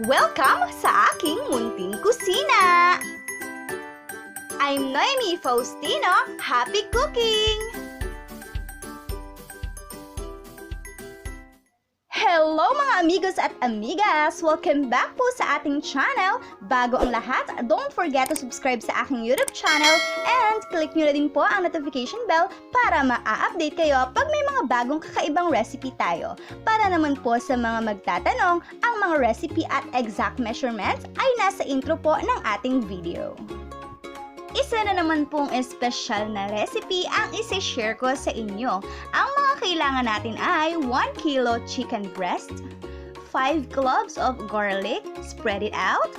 Welcome sa aking munting kusina! I'm Faustino. Happy cooking! Hello mga amigos at amigas! Welcome back po sa ating channel. Bago ang lahat, don't forget to subscribe sa aking YouTube channel and click nyo na din po ang notification bell para ma-update kayo pag may mga bagong kakaibang recipe tayo. Para naman po sa mga magtatanong, ang mga recipe at exact measurements ay nasa intro po ng ating video. Isa na naman pong espesyal na recipe ang isi-share ko sa inyo. Ang mga kailangan natin ay 1 kilo chicken breast, 5 cloves of garlic, spread it out.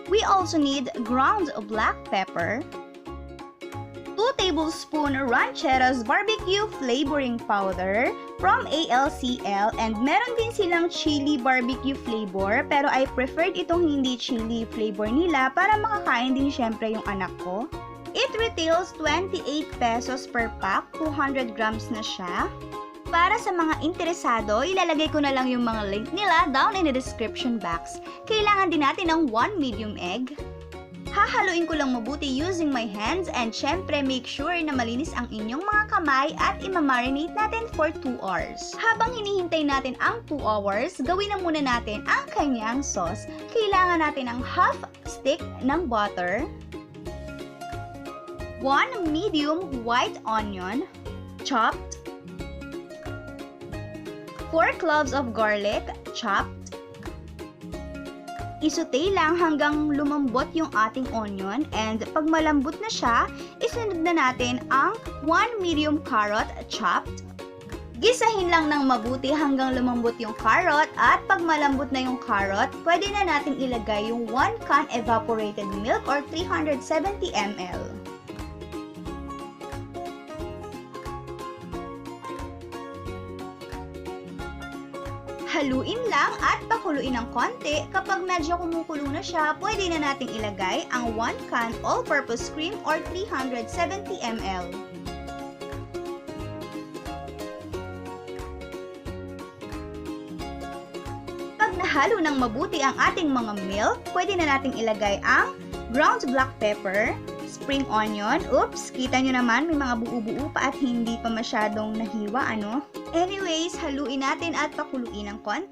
We also need ground black pepper, 2 tablespoons rancheros barbecue flavoring powder from ALCL, and meron din silang chili barbecue flavor pero I preferred itong hindi chili flavor nila para makakain din syempre yung anak ko. It retails 28 pesos per pack, 200 grams na siya. Para sa mga interesado, ilalagay ko na lang yung mga link nila down in the description box. Kailangan din natin ng 1 medium egg. Hahaluin ko lang mabuti using my hands and syempre make sure na malinis ang inyong mga kamay at imamarinate natin for 2 hours. Habang hinihintay natin ang 2 hours, gawin na muna natin ang kanyang sauce. Kailangan natin ng half stick ng butter, 1 medium white onion, chopped, 4 cloves of garlic, chopped. Isutay lang hanggang lumambot yung ating onion, and pag malambot na siya, isunod na natin ang 1 medium carrot chopped. Gisahin lang ng mabuti hanggang lumambot yung carrot, at pag malambot na yung carrot, pwede na natin ilagay yung 1 can evaporated milk or 370 ml. Haluin lang at pakuluin ng konti. Kapag medyo kumukulo na siya, pwede na nating ilagay ang 1 can all-purpose cream or 370 ml. Pag nahalo ng mabuti ang ating mga milk, pwede na nating ilagay ang ground black pepper, spring onion. Oops, kita nyo naman may mga buo-buo pa at hindi pa masyadong nahiwa, ano? Anyways, haluin natin at pakuluin ng konti.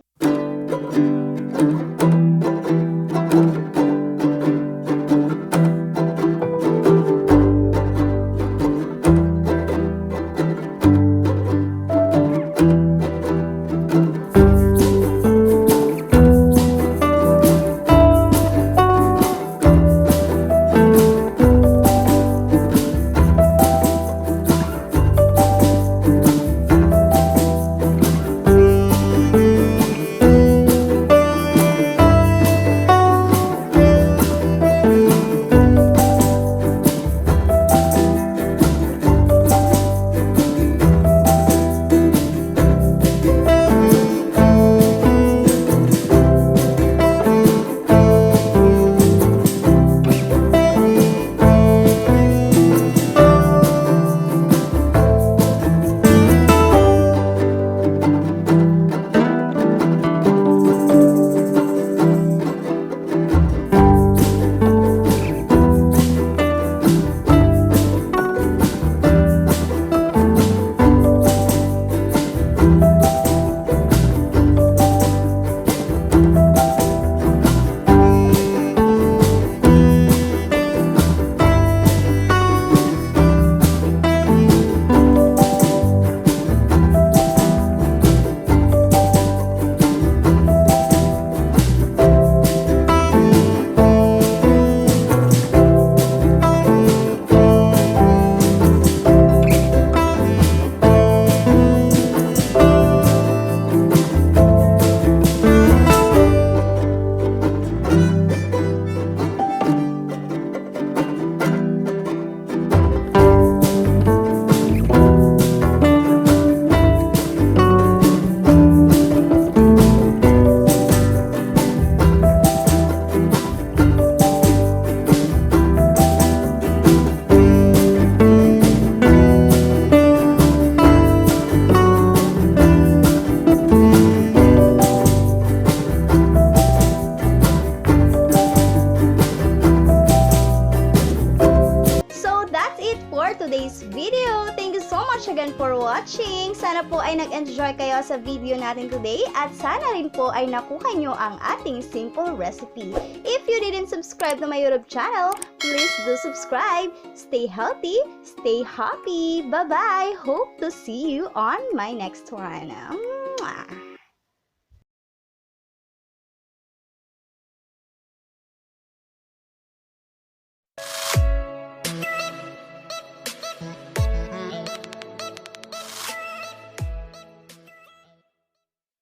for today's video. Thank you so much again for watching. Sana po ay nag-enjoy kayo sa video natin today at sana rin po ay nakuha nyo ang ating simple recipe. If you didn't subscribe to my YouTube channel, please do subscribe. Stay healthy, stay happy. Bye-bye. Hope to see you on my next one.